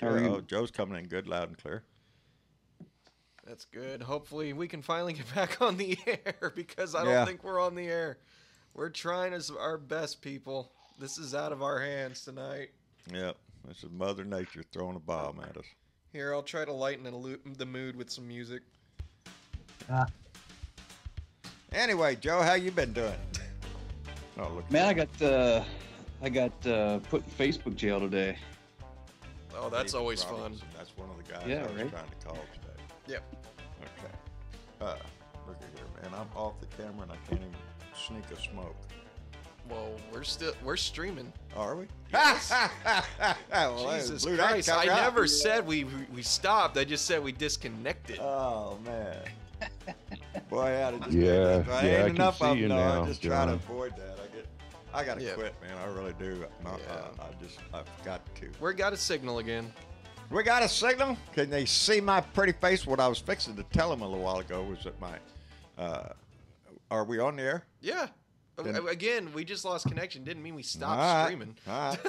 How are Oh, you? Joe's coming in good, loud and clear. That's good. Hopefully we can finally get back on the air because I don't Yeah. think we're on the air. We're trying our best, people. This is out of our hands tonight. Yep. This is Mother Nature throwing a bomb at us. Here, I'll try to lighten the mood with some music. Anyway, Joe, how you been doing? Oh, look. Man, I got put in Facebook jail today. Oh, that's David always Robertson. fun. That's one of the guys Yeah, I was right? trying to call today. Yep. Okay. Look at here, man. I'm off the camera and I can't even sneak a smoke. Well, we're streaming. Are we? Yes. Well, Jesus blew that Christ! I cover out. never said we stopped. I just said we disconnected. Oh man. Boy, how did Yeah, I yeah, ain't I can enough see of you them. now, I just try to John. avoid that. I gotta Yeah. quit, man. I really do. No, Yeah. I've got to. We got a signal again. We got a signal. Can they see my pretty face? What I was fixing to tell them a little while ago was that are we on the air? Yeah. Then- Again, we just lost connection. Didn't mean we stopped All right. streaming. All right.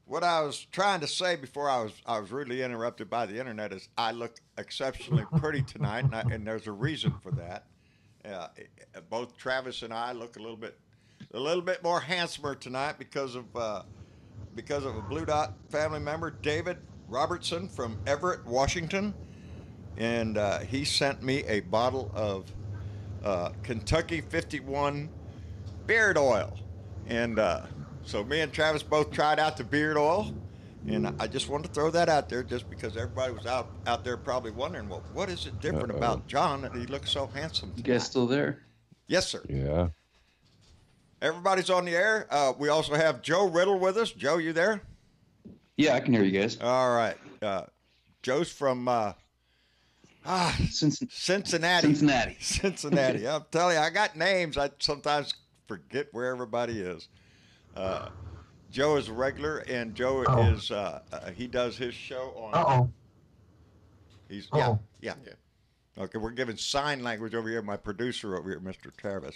What I was trying to say before I was rudely interrupted by the internet is I look exceptionally pretty tonight, and there's a reason for that. Both Travis and I look a little bit more handsomer tonight because of a Blue Dot family member, David Robertson from Everett, Washington, and he sent me a bottle of Kentucky 51 beard oil, and so me and Travis both tried out the beard oil, and I just wanted to throw that out there just because everybody was out there probably wondering, well, what is it different about John that he looks so handsome You tonight? guys still there? Yes, sir. Yeah. Everybody's on the air. We also have Joe Riddle with us. Joe, you there? Yeah, I can hear you guys. All right. Joe's from Cincinnati. Cincinnati. I'm telling you, I got names. I sometimes forget where everybody is. Joe is a regular, and Joe is he does his show on. He's yeah. Okay, we're giving sign language over here. My producer over here, Mr. Travis,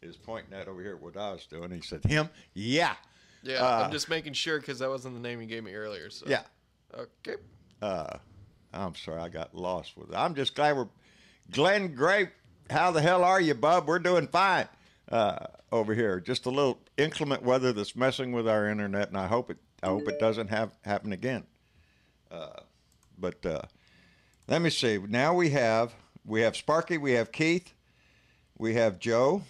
is pointing that over here at what I was doing. He said, "Him, yeah." Yeah, I'm just making sure because that wasn't the name you gave me earlier. So. Yeah. Okay. I'm sorry, I got lost with it. I'm just glad we're. Glenn Grape, how the hell are you, bub? We're doing fine over here. Just a little inclement weather that's messing with our internet, and I hope it doesn't happen again. But let me see. Now we have Sparky, we have Keith, we have Joe,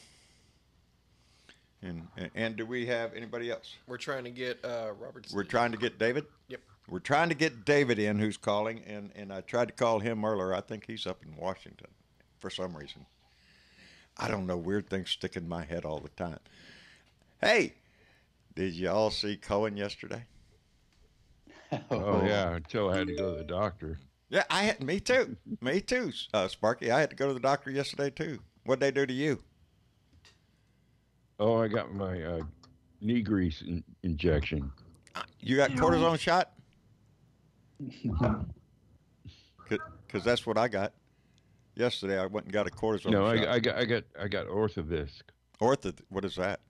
and do we have anybody else? We're trying to get Robertson. We're trying to get David. Yep. We're trying to get David in, who's calling, and I tried to call him earlier. I think he's up in Washington for some reason. I don't know. Weird things stick in my head all the time. Hey, did you all see Cohen yesterday? Oh, yeah, until I had to go to the doctor. Yeah, me too. Me too, Sparky. I had to go to the doctor yesterday, too. What'd they do to you? Oh, I got my knee grease injection. You got cortisone shot? Because that's what I got. Yesterday, I went and got a cortisone No, shot. I got Orthovisc. What is that?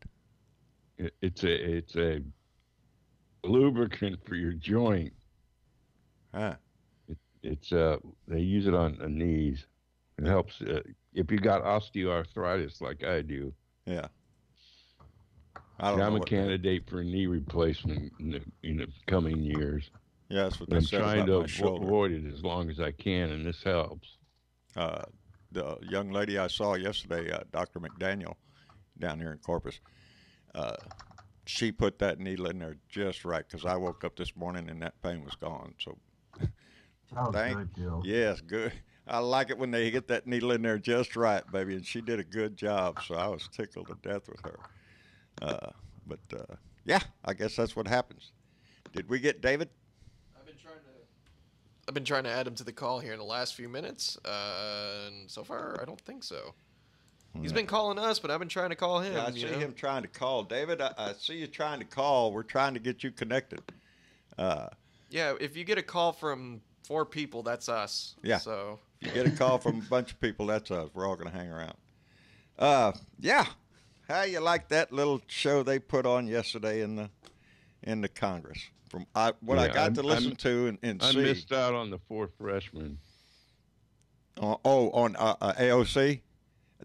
It's a lubricant for your joint. Huh. It's they use it on the knees. It helps if you got osteoarthritis like I do. Yeah. I'm a candidate for a knee replacement in the coming years. Yeah, that's what they I'm said trying about to my shoulder. avoid it as long as I can, and this helps. The young lady I saw yesterday, Dr. McDaniel, down here in Corpus, she put that needle in there just right because I woke up this morning and that pain was gone. So, Good, Jill. yes, good. I like it when they get that needle in there just right, baby, and she did a good job. So I was tickled to death with her. Yeah, I guess that's what happens. Did we get David? I've been trying to add him to the call here in the last few minutes, and so far I don't think so. He's been calling us, but I've been trying to call him. Yeah, I see him trying to call. David, I see you trying to call. We're trying to get you connected. Yeah, if you get a call from 4 people, that's us. Yeah. So If you get a call from a bunch of people, that's us. We're all going to hang around. Yeah. How you like that little show they put on yesterday in into Congress. From what I got to listen to and I see. missed out on the 4 freshmen. On AOC?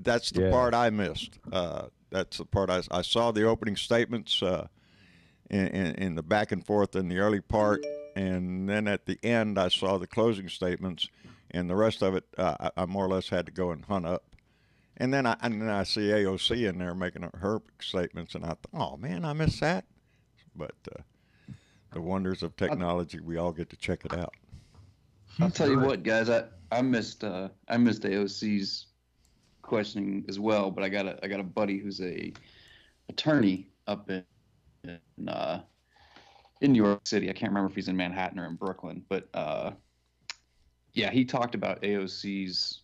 That's the part I missed. That's the part I saw the opening statements in the back and forth in the early part, and then at the end I saw the closing statements, and the rest of it I more or less had to go and hunt up. And then I see AOC in there making her statements, and I thought, oh man, I missed that. But the wonders of technology, we all get to check it out. I'll tell you what, guys, I missed AOC's questioning as well, but I got a buddy who's a attorney up in New York City. I can't remember if he's in Manhattan or in Brooklyn, but yeah, he talked about AOC's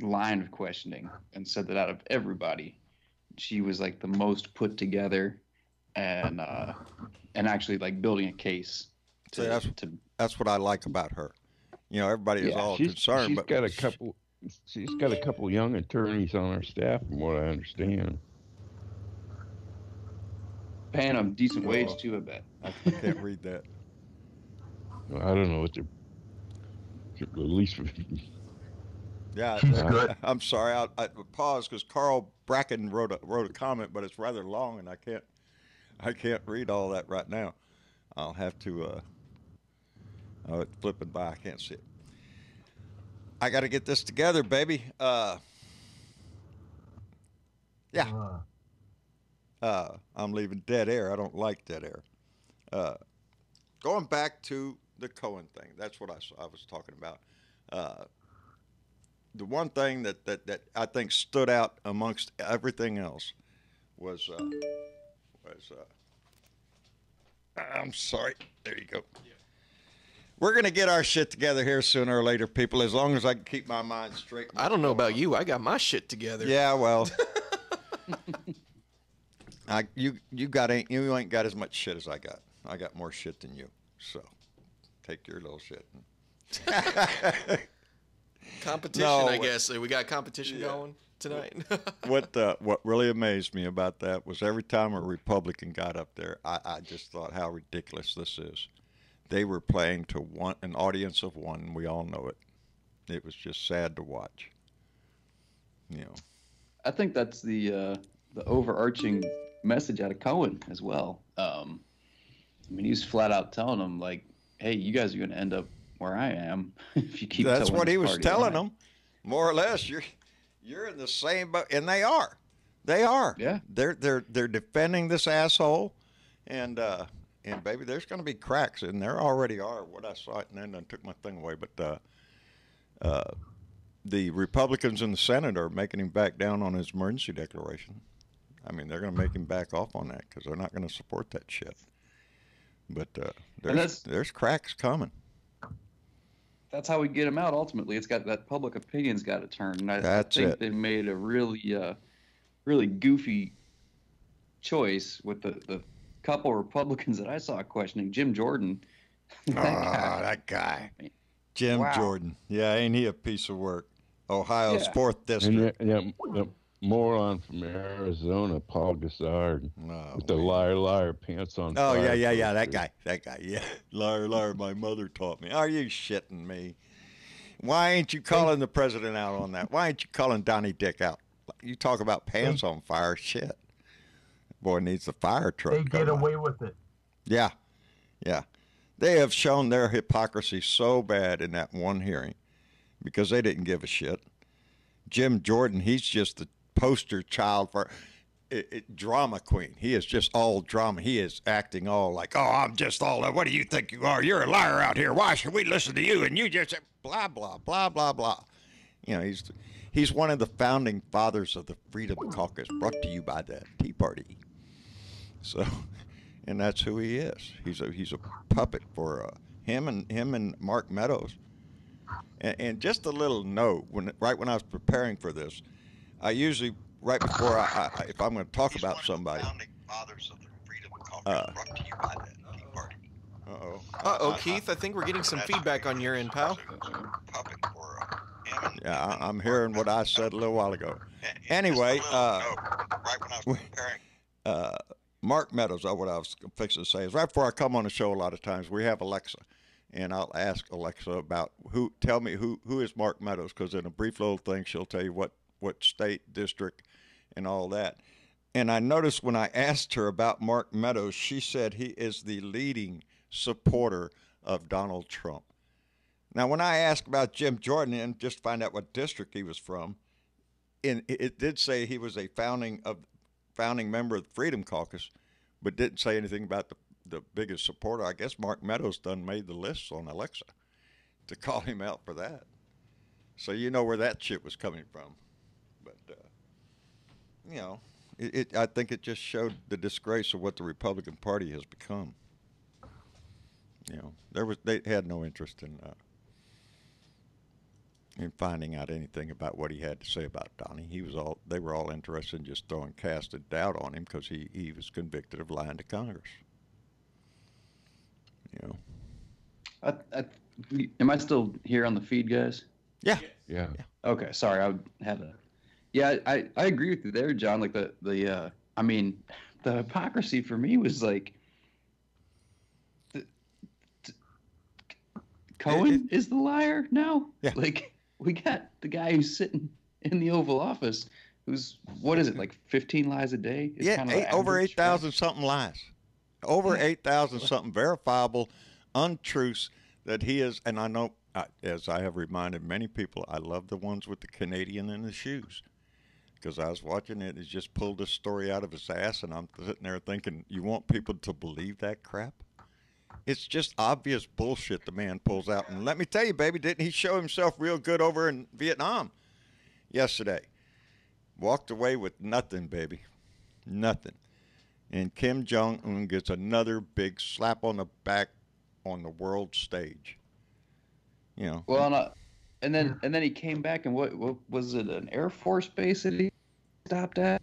line of questioning and said that out of everybody, she was like the most put together and actually like building a case. That's what I like about her. You know, everybody is all concerned, she's but got a couple young attorneys on her staff, from what I understand. Paying them decent wage too, I bet. I can't read that. Well, I don't know what they're at least. Yeah, I'm sorry. I paused because Carl Bracken wrote a comment, but it's rather long, and I can't read all that right now. I'll have to. Oh, it's flipping by. I can't see it. I got to get this together, baby. Yeah. I'm leaving dead air. I don't like dead air. Going back to the Cohen thing. That's what I was talking about. The one thing that I think stood out amongst everything else was I'm sorry. There you go. Yeah. We're going to get our shit together here sooner or later, people, as long as I can keep my mind straight. I don't know about you. I got my shit together. Yeah, well. You ain't got as much shit as I got. I got more shit than you. So take your little shit. Competition, I guess. We got competition going tonight. What really amazed me about that was every time a Republican got up there, I just thought how ridiculous this is. They were playing to an audience of one. We all know it. It was just sad to watch. You know. I think that's the overarching message out of Cohen as well. I mean, he's flat out telling them, like, hey, you guys are going to end up where I am if you keep. That's what he was telling them, more or less. You're in the same boat, and they are. They are. Yeah. They're defending this asshole, and baby, there's going to be cracks, and there already are. What I saw it, and then I took my thing away, but the Republicans in the Senate are making him back down on his emergency declaration. I mean, they're going to make him back off on that because they're not going to support that shit. But there's cracks coming. That's how we get him out. Ultimately, it's got that public opinion's got to turn. And I think they made a really goofy choice with the couple Republicans that I saw questioning Jim Jordan. That guy. Jim Jordan. Yeah, ain't he a piece of work? Ohio's 4th district. And the moron from Arizona, Paul Gassard, with the liar pants on fire. Oh, yeah, that guy, yeah. Liar, my mother taught me. Are you shitting me? Why ain't you calling the president out on that? Why ain't you calling Donnie Dick out? You talk about pants on fire, shit. Boy needs the fire truck. They get away with it. Yeah. They have shown their hypocrisy so bad in that one hearing because they didn't give a shit. Jim Jordan, he's just the poster child for drama queen. He is just all drama. He is acting all like, oh, I'm just all, what do you think you are? You're a liar out here. Why should we listen to you? And you just blah, blah, blah, blah, blah. You know, he's one of the founding fathers of the Freedom Caucus, brought to you by the Tea Party. So, and that's who he is. He's a puppet for him and Mark Meadows. And just a little note, right when I was preparing for this, I usually, right before if I'm going to talk about somebody. Keith, I think we're getting some feedback on your end, pal. Yeah, I'm hearing what I said a little while ago. Anyway, Mark Meadows, what I was fixing to say is right before I come on the show a lot of times, we have Alexa. And I'll ask Alexa about tell me who is Mark Meadows, because in a brief little thing, she'll tell you what state, district, and all that. And I noticed when I asked her about Mark Meadows, she said he is the leading supporter of Donald Trump. Now, when I asked about Jim Jordan and just find out what district he was from, and it did say he was a founding member of the Freedom Caucus, but didn't say anything about the biggest supporter. I guess Mark Meadows done made the list on Alexa to call him out for that. So you know where that shit was coming from. But, you know, I think it just showed the disgrace of what the Republican Party has become. You know, they had no interest in finding out anything about what he had to say about Donnie. They were all interested in just throwing cast of doubt on him because he was convicted of lying to Congress. You know. Am I still here on the feed, guys? Yeah. Yeah. Okay, sorry, I had a. Yeah, I agree with you there, John. Like the I mean, the hypocrisy for me was like, Cohen is the liar now. Yeah. Like we got the guy who's sitting in the Oval Office, who's what is it like 15 lies a day? It's Yeah, kind of over average, 8,000 something lies. Over 8,000 something verifiable untruths that he is. And I know, as I have reminded many people, I love the ones with the Canadian in the shoes. Because I was watching it, he just pulled this story out of his ass, and I'm sitting there thinking, you want people to believe that crap? It's just obvious bullshit the man pulls out. And let me tell you, baby, didn't he show himself real good over in Vietnam yesterday? Walked away with nothing, baby. Nothing. And Kim Jong-un gets another big slap on the back on the world stage. You know. Well, and then he came back, and what was it, an Air Force base that he stopped at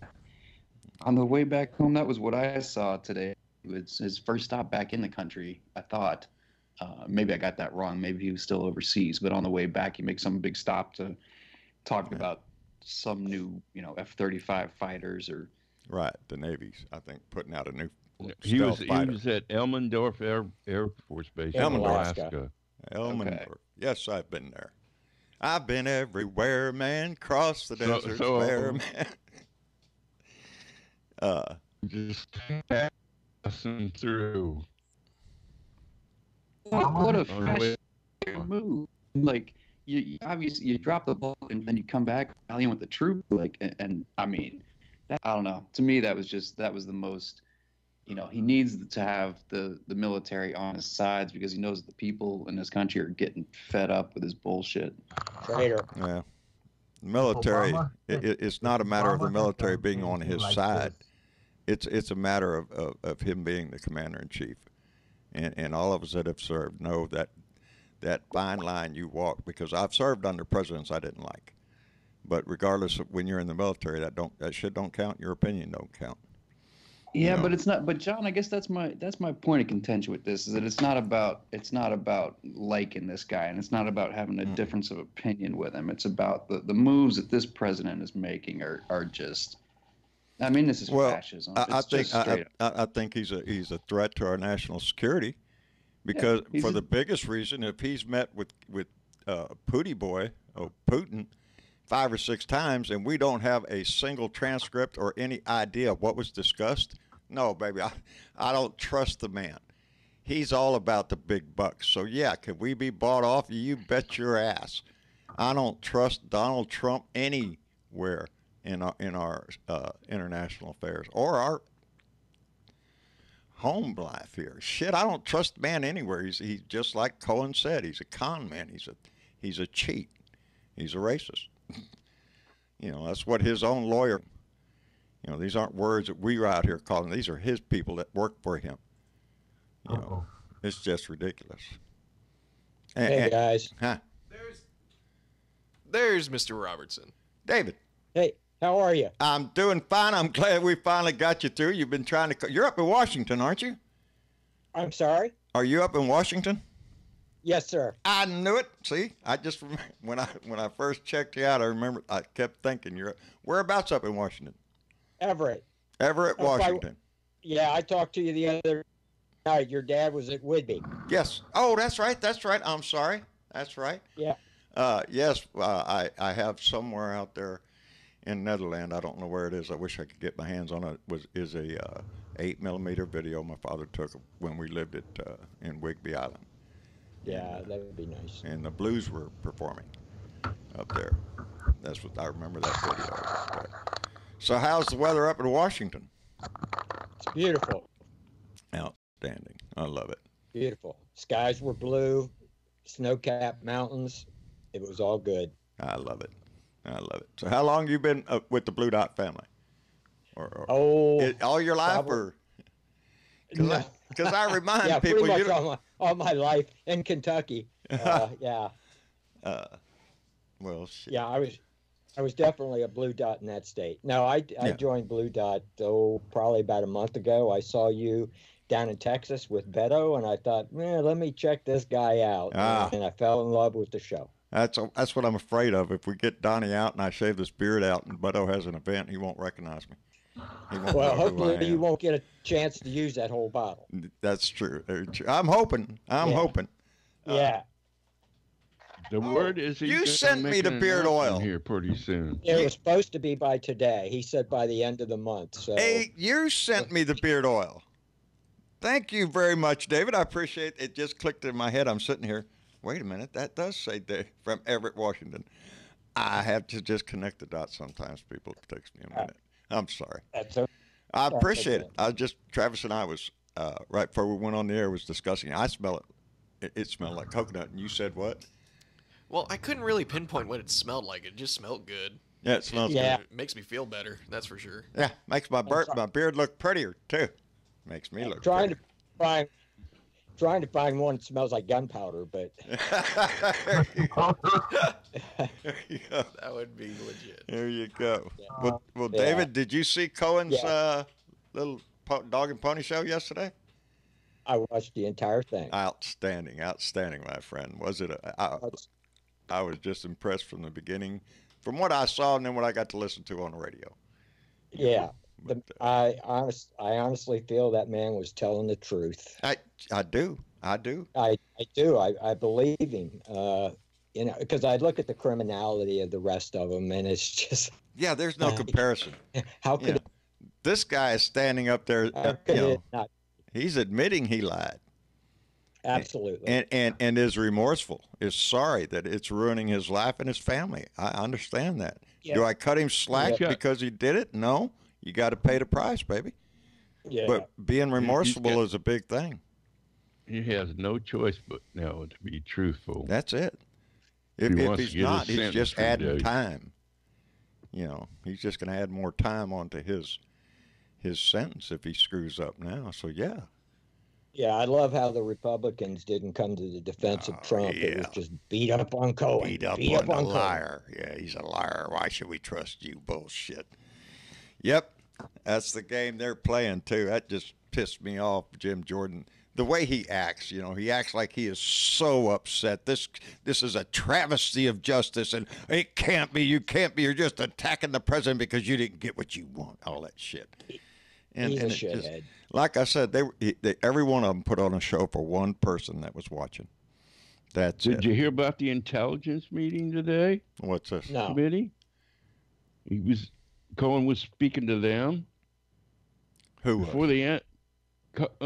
on the way back home? That was what I saw today. It was his first stop back in the country, I thought. Maybe I got that wrong. Maybe he was still overseas, but on the way back, he makes some big stop to talk about some new, F-35 fighters or. Right, the Navy's, I think, putting out a new He was fighter. at Elmendorf Air Force Base in Elmendorf. Alaska. Elmendorf. Okay. Yes, I've been there. I've been everywhere, man. Cross the desert, fair man. Just passing through. What a fascinating move! Like you obviously you drop the ball and then you come back rallying with the troop. Like and I mean, I don't know. To me, that was the most. He needs to have the military on his sides because he knows the people in this country are getting fed up with his bullshit. Traitor. Yeah. Military, Obama? it's not a matter of the Obama military had being something on his like side. this. It's a matter of him being the commander-in-chief. And all of us that have served know that fine line you walk, because I've served under presidents I didn't like. But regardless of when you're in the military, that shit don't count. Your opinion don't count. Yeah, but it's not. But John, I guess that's my point of contention with this is that it's not about liking this guy, and it's not about having a difference of opinion with him. It's about the moves that this president is making are just. I mean, this is fascism. I think he's a threat to our national security, because for the biggest reason, if he's met with Putin 5 or 6 times, and we don't have a single transcript or any idea of what was discussed. No, baby, I don't trust the man. He's all about the big bucks. So, yeah, can we be bought off? You bet your ass. I don't trust Donald Trump anywhere in our international affairs or our home life here. Shit, I don't trust the man anywhere. He's just like Cohen said. He's a con man. He's a cheat. He's a racist. That's what his own lawyer. These aren't words that we are out here calling. These are his people that work for him. It's just ridiculous. Hey, guys. Huh? There's Mr. Robertson. David. Hey, how are you? I'm doing fine. I'm glad we finally got you through. You've been trying to. You're up in Washington, aren't you? I'm sorry? Are you up in Washington? Yes, sir. I knew it. See, I just when I first checked you out, I kept thinking whereabouts up in Washington. Everett. Everett, Washington. Yeah, I talked to you the other night. Your dad was at Whidbey. Yes. Oh, that's right. That's right. I'm sorry. That's right. Yeah. Yes, I have somewhere out there in Netherlands. I don't know where it is. I wish I could get my hands on it. Is a 8mm video my father took when we lived in Whidbey Island. Yeah, that would be nice. And the Blues were performing up there. That's what I remember that video. So how's the weather up in Washington? It's beautiful. Outstanding. I love it. Beautiful. Skies were blue, snow-capped mountains. It was all good. I love it. I love it. So how long you been with the Blue Dot family? Or all your life, or because I remind yeah, people, pretty much all my life in Kentucky. Yeah. Well, shit. Yeah, I was definitely a Blue Dot in that state. No, I joined Blue Dot probably about a month ago. I saw you down in Texas with Beto, and I thought, man, let me check this guy out. And I fell in love with the show. That's what I'm afraid of. If we get Donnie out and I shave this beard out and Beto has an event, he won't recognize me. Well, hopefully you won't get a chance to use that whole bottle. That's true. I'm hoping. I'm hoping. Yeah. The word is you sent me the beard oil here pretty soon. It was supposed to be by today. He said by the end of the month. So. Hey, you sent me the beard oil. Thank you very much, David. I appreciate it. It just clicked in my head. I'm sitting here. Wait a minute. That does say Dave from Everett, Washington. I have to just connect the dots sometimes. People, it takes me a minute. I'm sorry. I appreciate it. Travis and I was, right before we went on the air, was discussing. I smell it. It smelled like coconut. And you said what? Well, I couldn't really pinpoint what it smelled like. It just smelled good. Yeah, it smells good. It makes me feel better, that's for sure. Yeah, makes my beard look prettier, too. Makes me look prettier. Trying to find one that smells like gunpowder, but there you go. That would be legit. There you go. Well, David, did you see Cohen's little dog and pony show yesterday? I watched the entire thing. Outstanding, my friend. Was it? I was just impressed from the beginning, from what I saw, and then what I got to listen to on the radio. Yeah. I honestly feel that man was telling the truth. I do. I do. I believe him. Because I look at the criminality of the rest of them, and it's just there's no comparison. How could this guy is standing up there? He's admitting he lied. Absolutely. And is remorseful. Is sorry that it's ruining his life and his family. I understand that. Yeah. Do I cut him slack because he did it? No. You got to pay the price, baby. Yeah. But being remorseful is a big thing. He has no choice but now to be truthful. That's it. If he's not, he's just adding time. He's just going to add more time onto his sentence if he screws up now. So, yeah. Yeah, I love how the Republicans didn't come to the defense of Trump. Yeah. It was just beat up on Cohen. Beat up on the liar. Yeah, he's a liar. Why should we trust you? Bullshit. Yep, that's the game they're playing, too. That just pissed me off, Jim Jordan. The way he acts, he acts like he is so upset. This is a travesty of justice, and it can't be. You can't be. You're just attacking the president because you didn't get what you want. All that shit. He's a shithead. Like I said, every one of them put on a show for one person that was watching. That's Did you hear about the intelligence meeting today? What's this? No. Committee? Cohen was speaking to them. Who before was? the end?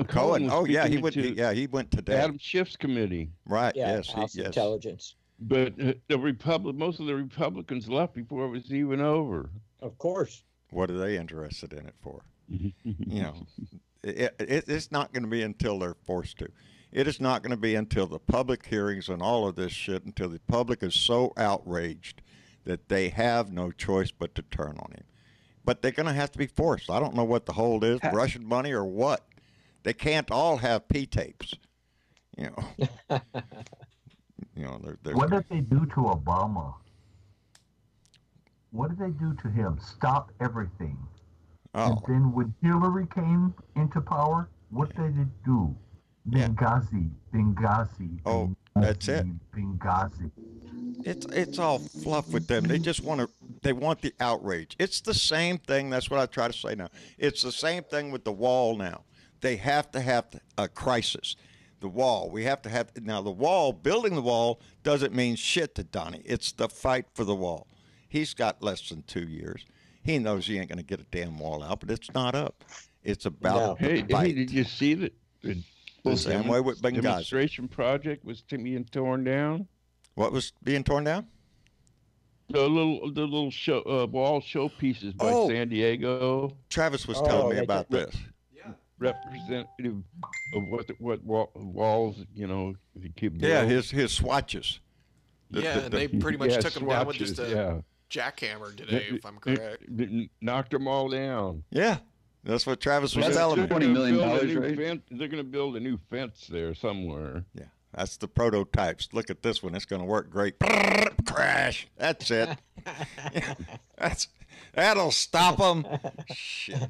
Cohen. Oh yeah, he went. He went today. Adam Schiff's committee. Right. Yeah, yes. House Intelligence. But most of the Republicans left before it was even over. Of course. What are they interested in it for? It's not going to be until they're forced to. It is not going to be until the public hearings and all of this shit, until the public is so outraged that they have no choice but to turn on him. But they're going to have to be forced. I don't know what the hold is, Russian money or what. They can't all have P-tapes. What did they do to Obama? What did they do to him? Stop everything. Oh. And then when Hillary came into power, what did it do? Benghazi. Oh, that's it. Benghazi. It's all fluff with them. They just want They want the outrage. It's the same thing. That's what I try to say now. It's the same thing with the wall now. They have to have a crisis. The wall. We have to have now. The wall. Building the wall doesn't mean shit to Donnie. It's the fight for the wall. He's got less than 2 years. He knows he ain't going to get a damn wall out, but it's not up. It's about Hey, fight. did you see that? The Same way with Benghazi. demonstration project was being torn down. What was being torn down? The little show wall showpieces by Oh. San Diego, Travis was telling me they about did- this. representative of what walls they keep Yeah, building. his swatches. Yeah, and they pretty much Yeah, took them down with swatches, just a jackhammer today, if I'm correct. Knocked them all down. Yeah, that's what Travis was That's telling me. $20 million, They're right? going to build a new fence there somewhere. Yeah, that's the prototypes. Look at this one; it's going to work great. Crash. That's it. That'll stop them. Shit.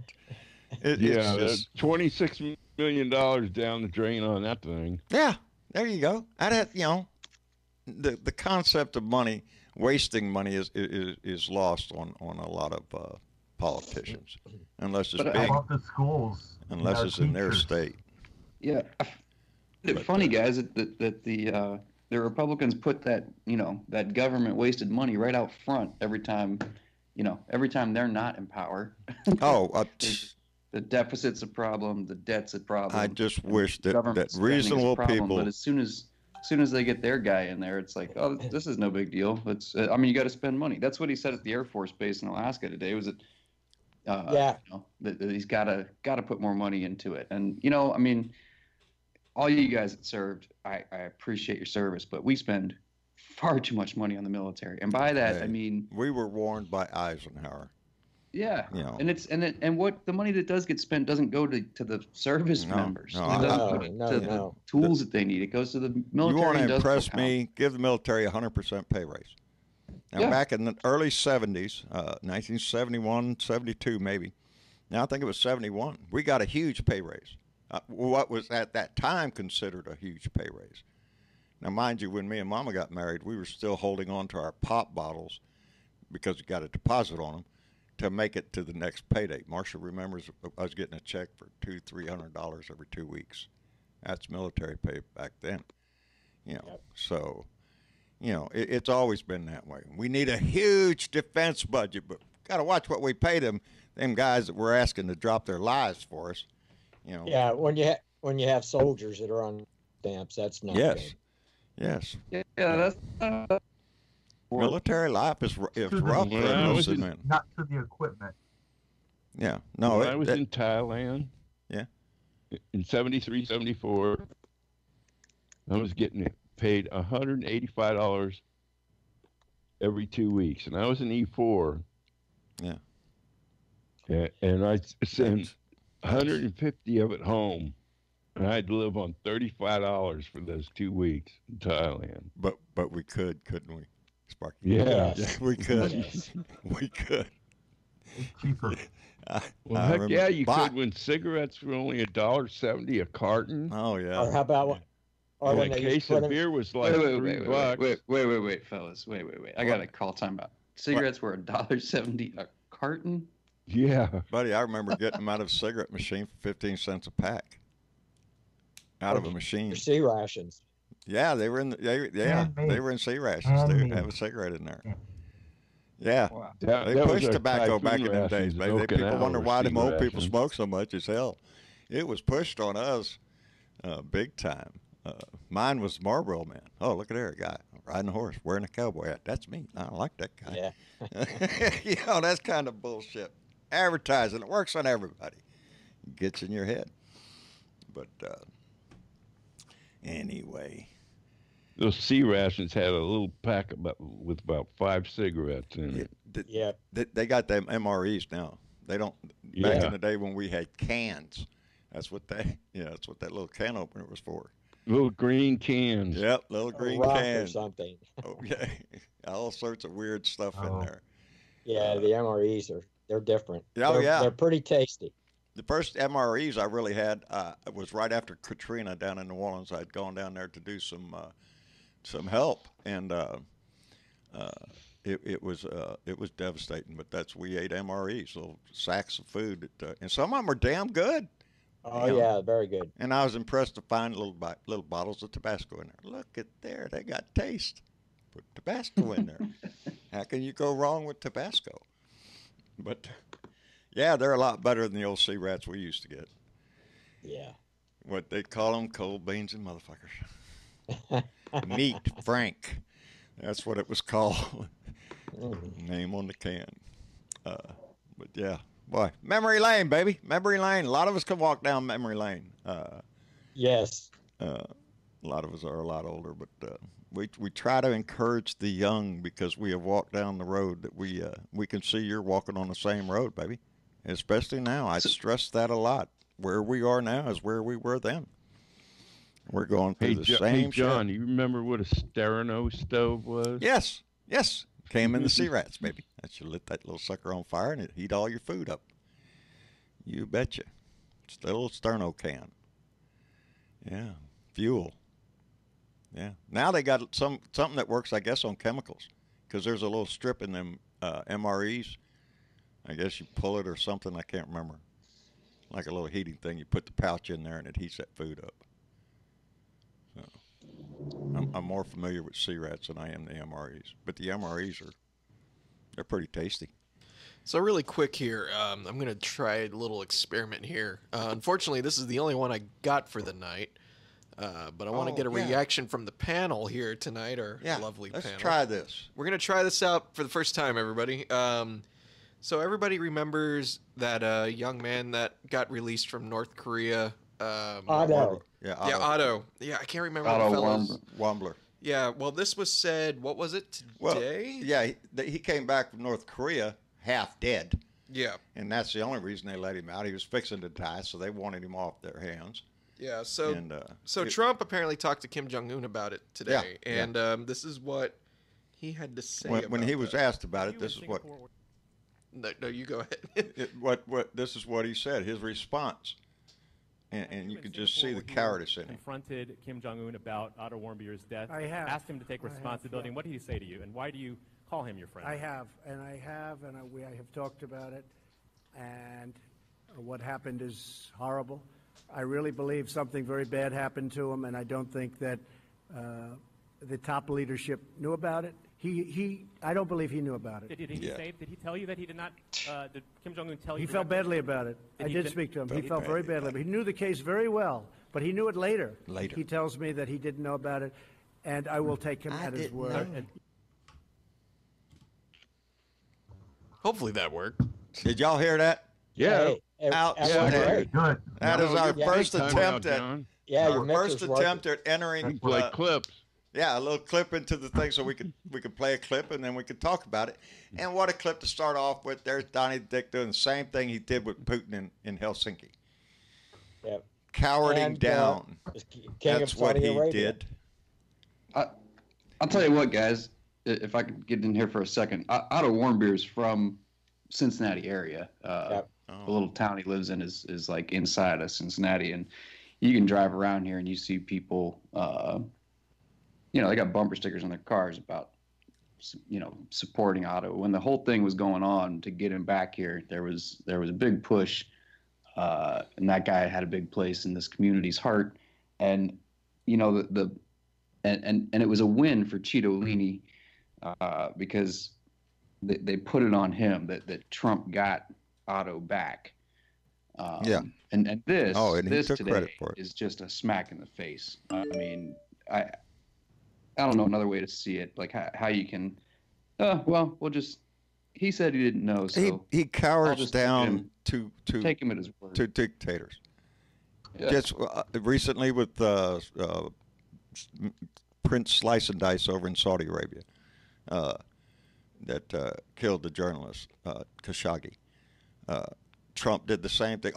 It's just, $26 million down the drain on that thing. yeah. There you go. The concept of money, wasting money is lost on a lot of politicians, unless it's But How big, about the schools? unless Our it's in their teachers? state. Yeah, I find it funny, guys, that the Republicans put that that government wasted money right out front every time they're not in power. Oh, The deficit's a problem, the debt's a problem. I just wish that government spending is a reasonable problem, people. But as soon as they get their guy in there, it's like, oh, this is no big deal. It's you got to spend money. That's what he said at the Air Force Base in Alaska today. Was it? Yeah. That he's got to put more money into it. And all you guys that served, I appreciate your service, but we spend far too much money on the military. And by that, Hey. I mean, We were warned by Eisenhower. yeah, You know. and what the money that does get spent doesn't go to the service No, members. no, It doesn't go No, to no. the tools that they need. It goes to the military. You want to industrial impress complex. me? Give the military 100% pay raise. Now, Yeah. back in the early 70s, 1971, 72 maybe. Now, I think it was 71. We got a huge pay raise. What was at that time considered a huge pay raise. Now, mind you, when me and Mama got married, we were still holding on to our pop bottles because we got a deposit on them to make it to the next payday. Marcia remembers I was getting a check for $200-300 every 2 weeks. That's military pay back then. So, it's always been that way. We need a huge defense budget, but got to watch what we pay them guys that we're asking to drop their lives for us. Yeah, when you have soldiers that are on stamps, that's not Yes. good. Yes. Yeah, that's Military life is rough for When I was enlisted in- men. Not to the equipment. Yeah. No, When I was in Thailand. Yeah. In 73, 74, I was getting paid $185 every 2 weeks, and I was an E4. Yeah. And I sent 150 of it home, and I had to live on $35 for those 2 weeks in Thailand. but we couldn't we, Sparky? Yeah. Yeah, we could. Yes. We could. It's cheaper. Well, I heck remember- yeah, you But- could when cigarettes were only $1.70 a carton. Oh Or yeah. how about or And when a they used case to put of 'em- beer was like $3. wait, fellas, wait. I gotta call timeout. Cigarettes were $1.70 a carton. Yeah. Buddy, I remember getting them out of a cigarette machine for 15 cents a pack. Out of a machine. your sea rations. Yeah, they were in they Handmade. were in sea rations. They Handmade. have a cigarette in there. Yeah. That They was pushed our tobacco back typhoon in the days, rations baby. in People Okinawa wonder were why them old cigarette people rations. smoke so much. As hell, it was pushed on us, big time. Mine was Marlboro Man. Oh, look at there, a guy riding a horse, wearing a cowboy hat. That's me. I don't like that guy. Yeah. That's kind of bullshit. Advertising, it works on everybody. It gets in your head. But anyway, Those sea rations had a little pack with about 5 cigarettes in it. Yeah. they got them MREs now. They don't. Back Yeah. in the day when we had cans, that's what that's what that little can opener was for. Little green cans. Yep, little A green rock or cans. something. Oh, yeah, all sorts of weird stuff in Oh. there. Yeah, the MREs they're different. Oh, they're, yeah. They're pretty tasty. The first MREs I really had was right after Katrina down in New Orleans. I'd gone down there to do some help, and it was devastating. But we ate MREs, little sacks of food, and some of them are damn good. Oh yeah, very good. And I was impressed to find little bottles of Tabasco in there. Look at there, they got taste. Put Tabasco in there. How can you go wrong with Tabasco? But yeah, they're a lot better than the old sea rats we used to get. Yeah. What they call them, cold beans and motherfuckers. Meat Frank. That's what it was called. Name on the can. But yeah, boy, memory lane, baby, memory lane. A lot of us can walk down memory lane. Yes. A lot of us are a lot older, but we try to encourage the young because we have walked down the road that we can see you're walking on the same road, baby. Especially now, I stress that a lot. Where we are now is where we were then. We're going through the same Hey, John, shit. you remember what a Sterno stove was? Yes. Came in the sea rats, baby. That you lit that little sucker on fire and it heat all your food up. You betcha. It's a little sterno can. Yeah. Fuel. Yeah. Now they got something that works, I guess, on chemicals. Because there's a little strip in them MREs. I guess you pull it or something. I can't remember. Like a little heating thing. You put the pouch in there and it heats that food up. So I'm more familiar with sea rats than I am the MREs. But the MREs they're pretty tasty. So really quick here, I'm going to try a little experiment here. Unfortunately, this is the only one I got for the night. But I want to get a reaction from the panel here tonight, our lovely panel. Let's try this. We're going to try this out for the first time, everybody. So everybody remembers that young man that got released from North Korea. Otto. Otto. Yeah, I can't remember Otto the fellow's. Wambler. Yeah, well, this was said, what was it, today? Well, yeah, he came back from North Korea half dead. Yeah. And that's the only reason they let him out. He was fixing to die, so they wanted him off their hands. Yeah, so Trump apparently talked to Kim Jong-un about it today, and this is what he had to say when he was asked about it, this is what... No, you go ahead. This is what he said, his response. And you can just see the cowardice in him. Confronted Kim Jong-un about Otto Warmbier's death. I have. Asked him to take responsibility. And what did he say to you? And why do you call him your friend? I have, and I have talked about it. And what happened is horrible. I really believe something very bad happened to him, and I don't think that the top leadership knew about it. I don't believe he knew about it. Did he tell you that he did not? Did Kim Jong-un tell you? He felt badly about it. I did speak to him. He felt very badly. But he knew the case very well, but he knew it later. He tells me that he didn't know about it, and I will take him at his word. Hopefully that worked. Did y'all hear that? Yeah. Outstanding. Good. That is our first attempt at entering like clips. Yeah, a little clip into the thing so we could play a clip and then we could talk about it. And what a clip to start off with. There's Donnie Dick doing the same thing he did with Putin in Helsinki. Yep. Cowarding down. That's what he did. I'll tell you what, guys, if I could get in here for a second. Otto Warmbier is from Cincinnati area. The little town he lives in is like inside of Cincinnati. And you can drive around here and you see people... they got bumper stickers on their cars about, supporting Otto. When the whole thing was going on to get him back here, there was a big push, and that guy had a big place in this community's heart. And, and it was a win for Cheeto Leany because they put it on him that Trump got Otto back. And this today is just a smack in the face. I mean, I don't know another way to see it, like how you can, he said he didn't know, so he cowers down to take him at his word. To dictators. Yeah. Just recently with Prince Slice and Dice over in Saudi Arabia that killed the journalist Khashoggi. Trump did the same thing.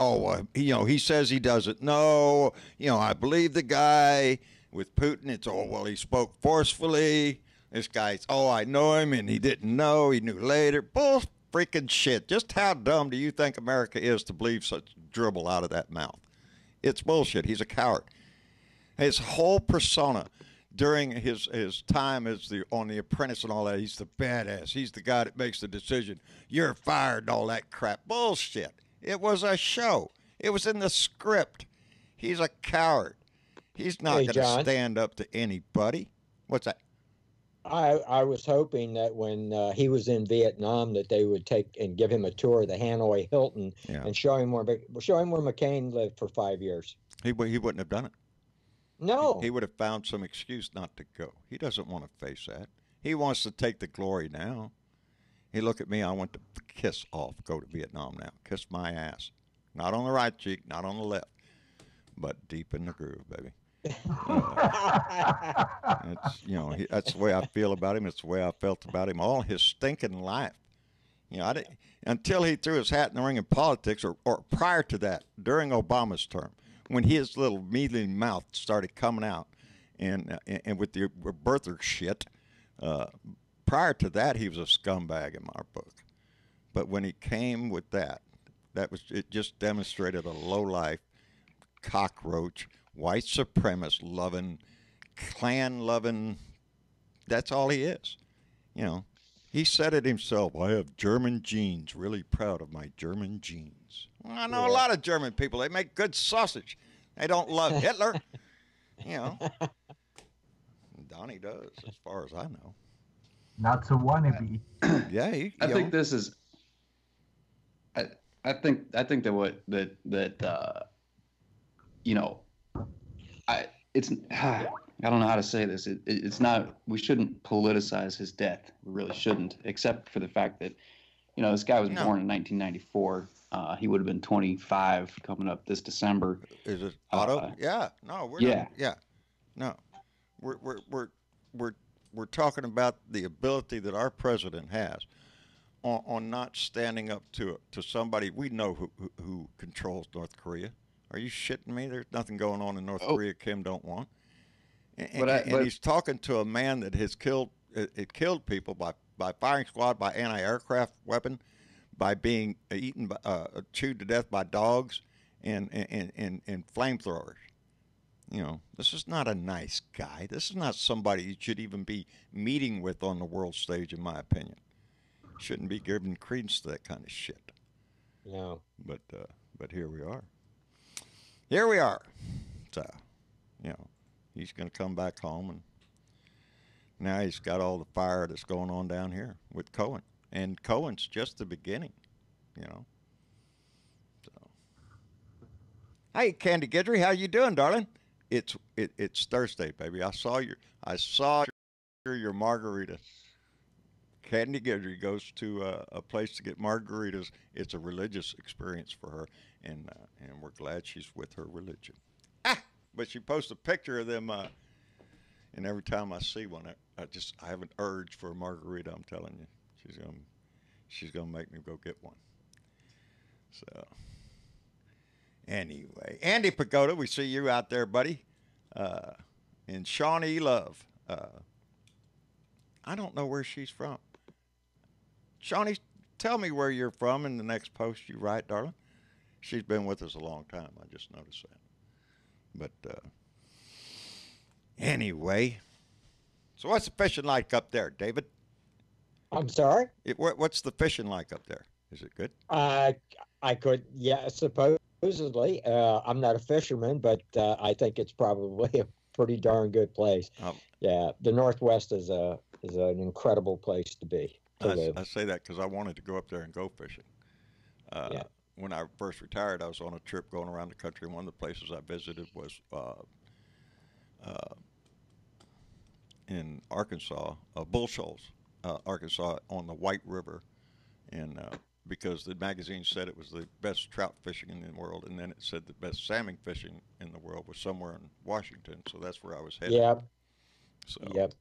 He says he doesn't know. I believe the guy. With Putin, it's, he spoke forcefully. This guy's, I know him, and he didn't know. He knew later. Bull freaking shit. Just how dumb do you think America is to believe such dribble out of that mouth? It's bullshit. He's a coward. His whole persona during his time as on The Apprentice and all that, he's the badass. He's the guy that makes the decision. You're fired and all that crap. Bullshit. It was a show. It was in the script. He's a coward. He's not going to stand up to anybody. What's that? I was hoping that when he was in Vietnam that they would take and give him a tour of the Hanoi Hilton and show him where McCain lived for 5 years. He wouldn't have done it. No. He would have found some excuse not to go. He doesn't want to face that. He wants to take the glory now. He look at me, I want to kiss off, go to Vietnam now. Kiss my ass. Not on the right cheek, not on the left, but deep in the groove, baby. That's the way I feel about him. It's the way I felt about him all his stinking life. Until he threw his hat in the ring in politics, or prior to that, during Obama's term, when his little mealy mouth started coming out, and with the birther shit. Prior to that, he was a scumbag in my book. But when he came with it just demonstrated a low-life, cockroach, white supremacist loving, Klan loving. That's all he is. He said it himself. I have German genes. Really proud of my German genes. Well, I know a lot of German people. They make good sausage. They don't love Hitler. Donnie does, as far as I know. Not so wannabe. Yeah, I think this is. I think that it's I don't know how to say this. It's not. We shouldn't politicize his death. We really shouldn't, except for the fact that this guy was born in 1994. He would have been 25 coming up this December. Is it Otto? Yeah. No, we're not. Yeah. No. We're talking about the ability that our president has on not standing up to somebody we know who controls North Korea. Are you shitting me? There's nothing going on in North Korea Kim don't want. And he's talking to a man that has killed people by firing squad, by anti-aircraft weapon, by being eaten, chewed to death by dogs, and flamethrowers. This is not a nice guy. This is not somebody you should even be meeting with on the world stage, in my opinion. Shouldn't be giving credence to that kind of shit. No. But here we are. Here we are. So, he's going to come back home, and now he's got all the fire that's going on down here with Cohen. And Cohen's just the beginning, So. Hey, Candy Guidry, how you doing, darling? It's Thursday, baby. I saw your margarita. Candy Guidry goes to a place to get margaritas. It's a religious experience for her, and we're glad she's with her religion. But she posts a picture of them, and every time I see one, I have an urge for a margarita. I'm telling you, she's gonna make me go get one. So. Anyway, Andy Pagoda, we see you out there, buddy. And Shawnee Love. I don't know where she's from. Shawnee, tell me where you're from in the next post you write, darling. She's been with us a long time. I just noticed that. But anyway, so what's the fishing like up there, David? I'm sorry? What's the fishing like up there? Is it good? I supposedly. I'm not a fisherman, but I think it's probably a pretty darn good place. Yeah, the Northwest is an incredible place to be. I say that because I wanted to go up there and go fishing. When I first retired, I was on a trip going around the country, and one of the places I visited was in Arkansas, Bull Shoals, Arkansas, on the White River, and because the magazine said it was the best trout fishing in the world, and then it said the best salmon fishing in the world was somewhere in Washington, so that's where I was headed. Yep. So, but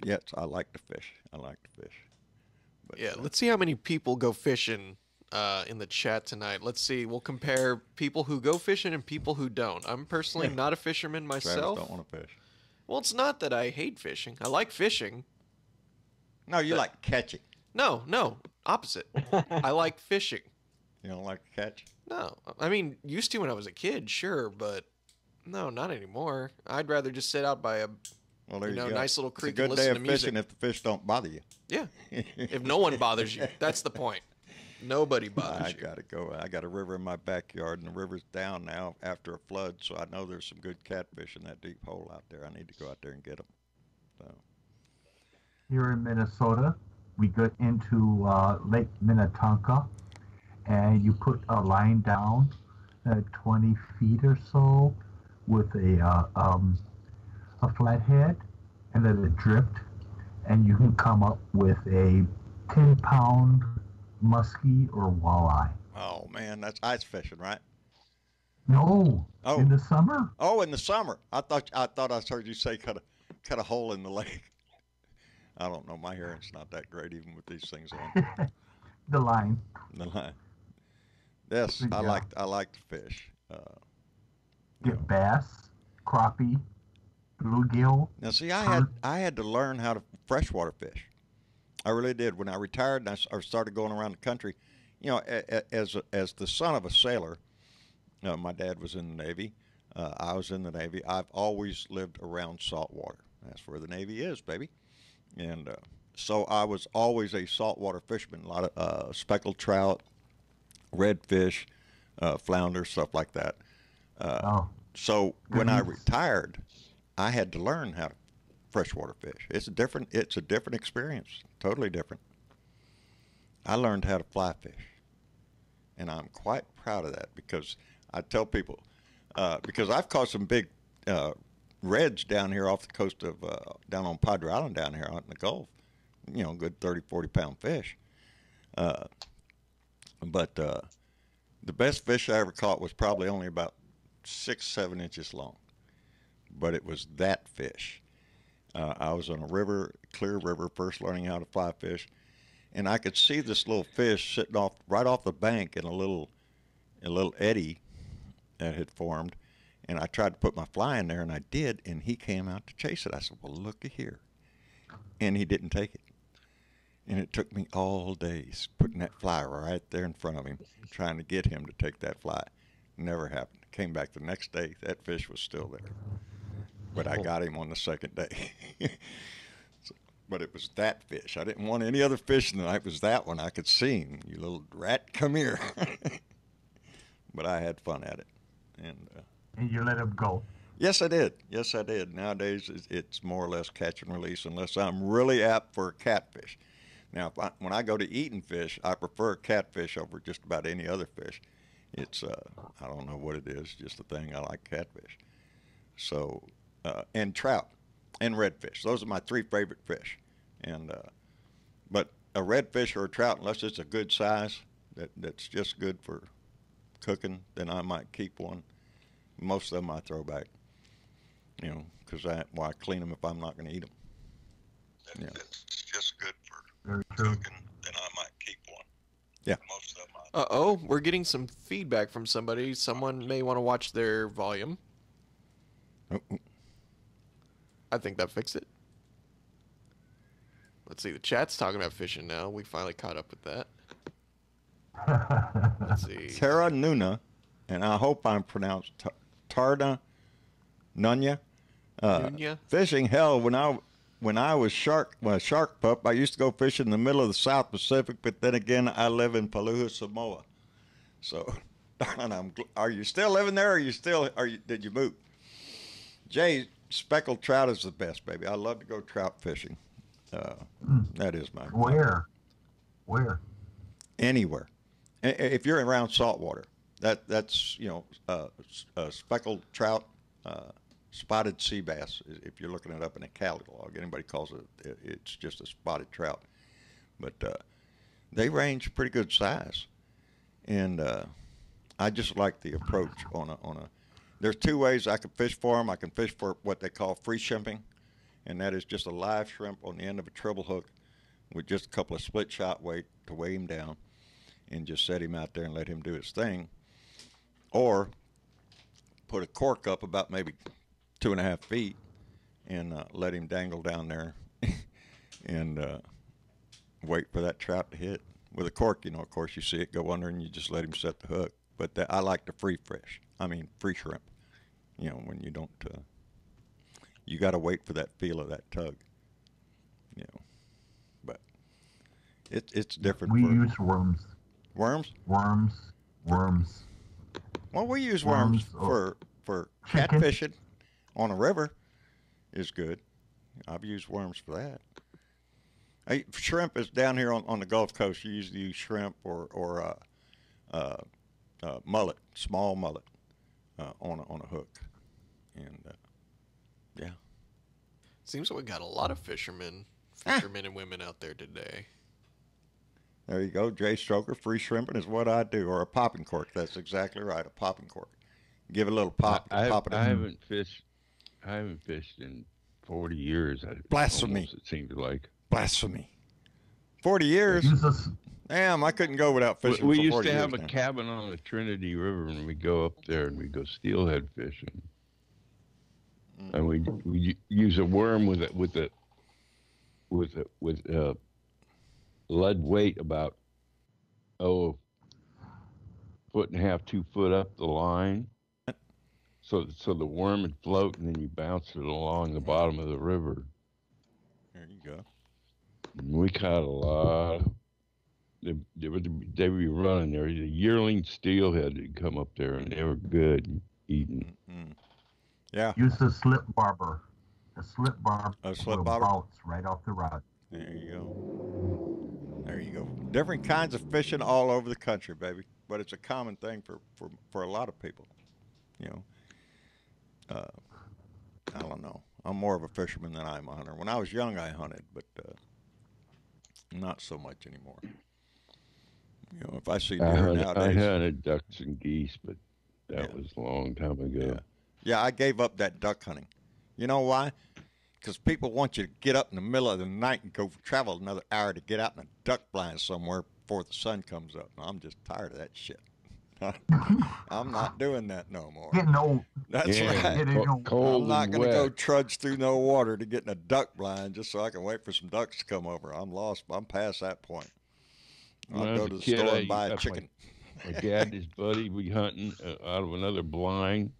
yes, I like to fish. But, let's see how many people go fishing in the chat tonight. Let's see. We'll compare people who go fishing and people who don't. I'm personally not a fisherman myself. Travis don't want to fish. Well, it's not that I hate fishing. I like fishing. No, you like catching. No, opposite. I like fishing. You don't like to catch? No. I mean, used to when I was a kid, sure, but no, not anymore. I'd rather just sit out by a Well, there you go. Nice little creek. It's a good day of fishing if the fish don't bother you. Yeah. If no one bothers you, that's the point. Nobody bothers you. I gotta go. I got a river in my backyard, and the river's down now after a flood, so I know there's some good catfish in that deep hole out there. I need to go out there and get them. So. Here in Minnesota, we get into Lake Minnetonka, and you put a line down 20 feet or so with a flathead and let it drift, and you can come up with a 10-pound muskie or walleye. Oh man, that's ice fishing, right? No. Oh. In the summer? Oh, in the summer. I thought I heard you say cut a hole in the lake. I don't know. My hearing's not that great even with these things on. The line. The line. Yes, yeah. I like to fish. Get bass, crappie, bluegill. Now see, I had to learn how to freshwater fish. I really did. When I retired and I started going around the country, as the son of a sailor, my dad was in the Navy. I was in the Navy. I've always lived around salt water. That's where the Navy is, baby. And so I was always a saltwater fisherman. A lot of speckled trout, redfish, flounder, stuff like that. So when I retired, I had to learn how to freshwater fish. It's a different experience, totally different. I learned how to fly fish, and I'm quite proud of that because I tell people, because I've caught some big reds down here off the coast of, down on Padre Island down here out in the Gulf, good 30, 40-pound fish. But the best fish I ever caught was probably only about 6, 7 inches long, but it was that fish. I was on a river, clear river, first learning how to fly fish, and I could see this little fish sitting right off the bank in a little eddy that had formed, and I tried to put my fly in there, and I did, and he came out to chase it. I said, well, looky here, and he didn't take it, and it took me all days putting that fly right there in front of him, trying to get him to take that fly. Never happened. Came back the next day, that fish was still there. But I got him on the second day. But it was that fish. I didn't want any other fish in the night. It was that one. I could see him. You little rat, come here. But I had fun at it. And you let him go. Yes, I did. Yes, I did. Nowadays, it's more or less catch and release unless I'm really apt for a catfish. Now, when I go to eating fish, I prefer catfish over just about any other fish. It's, I don't know what it is, just a thing. I like catfish. So, and trout and redfish. Those are my 3 favorite fish. And, but a redfish or a trout, unless it's a good size that's just good for cooking, then I might keep one. Most of them I throw back, because I clean them if I'm not going to eat them. Yeah. If it's just good for cooking, then I might keep one. Yeah. Most of them Uh-oh, we're getting some feedback from somebody. Someone may want to watch their volume. Uh-oh. I think that fixed it. Let's see, the chat's talking about fishing now. We finally caught up with that. Let's see. Terra Nuna, and I hope I'm pronounced Tarda Nunya. Fishing, hell, when I was shark pup, I used to go fishing in the middle of the South Pacific, but then again, I live in Paluha, Samoa. So, darn, are you still living there, or did you move? Jay, speckled trout is the best, baby. I love to go trout fishing. That is my. Where? Anywhere. If you're around salt water, that's speckled trout, spotted sea bass. If you're looking it up in a catalog, anybody calls it, it's just a spotted trout. But they range pretty good size, and I just like the approach on a. There's 2 ways I can fish for them. I can fish for what they call free shrimping, and that is just a live shrimp on the end of a treble hook with just a couple of split shot weight to weigh him down and just set him out there and let him do his thing. Or put a cork up about maybe 2.5 feet and let him dangle down there and wait for that trout to hit. With a cork, of course, you see it go under and you just let him set the hook. But I like the free shrimp. When you you got to wait for that feel of that tug. You know, but it's different. We use worms. Worms. Worms. Well, we use worms for catfishing on a river. Is good. I've used worms for that. Shrimp is down here on the Gulf Coast. You usually use shrimp or mullet, small mullet, on a hook, and yeah. Seems like we got a lot of fishermen and women out there today. There you go, Jay Stroker. Free shrimping is what I do, or a popping cork. That's exactly right, a popping cork. Give it a little pop. I haven't fished in 40 years. Blasphemy! Almost, it seems like blasphemy. 40 years. Damn, I couldn't go without fishing. We for used 40 to years have a now. cabin on the Trinity River, and we go up there and we go steelhead fishing. And we use a worm with lead weight about a foot and a half, 2 foot up the line. So the worm would float, and then you bounce it along the bottom of the river. There you go. And we caught a lot. They would be running there. The yearling steelhead would come up there, and they were good eating. Mm-hmm. Yeah. Use a slip barber. A slip barber. A slip will barber? bounce right off the rod. There you go. There you go. Different kinds of fishing all over the country, baby. But it's a common thing for a lot of people. You know. I don't know. I'm more of a fisherman than I'm a hunter. When I was young, I hunted, but not so much anymore. You know, if I see deer nowadays, I hunted ducks and geese, but that was a long time ago. Yeah, I gave up that duck hunting. You know why? Because people want you to get up in the middle of the night and go travel another hour to get out in a duck blind somewhere before the sun comes up. I'm just tired of that shit. I'm not doing that no more. Getting old. That's right. Cold I'm not and going to wet. go trudge through no water to get in a duck blind just so I can wait for some ducks to come over. I'm lost. I'm past that point. I'll go to the store and buy a chicken. My dad and his buddy would be hunting out of another blind,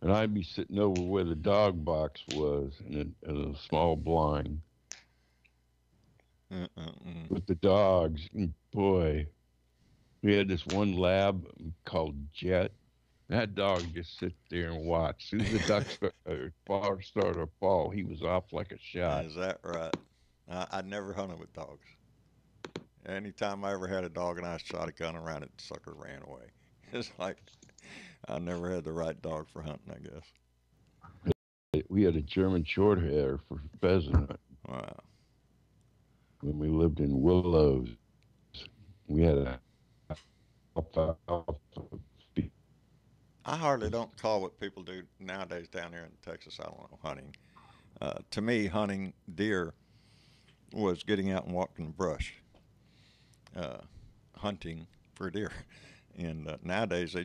and I'd be sitting over where the dog box was in a small blind with the dogs. And boy, we had this one lab called Jet. That dog just sit there and watch. As soon as the ducks started to fall, he was off like a shot. Is that right? I never hunted with dogs. Anytime I ever had a dog and I shot a gun around it, the sucker ran away. It's like I never had the right dog for hunting, I guess. We had a German short hair for pheasant hunting. Wow. When we lived in Willows, we had a I hardly don't call what people do nowadays down here in Texas, I don't know, hunting. To me, hunting deer was getting out and walking the brush, hunting for deer. And nowadays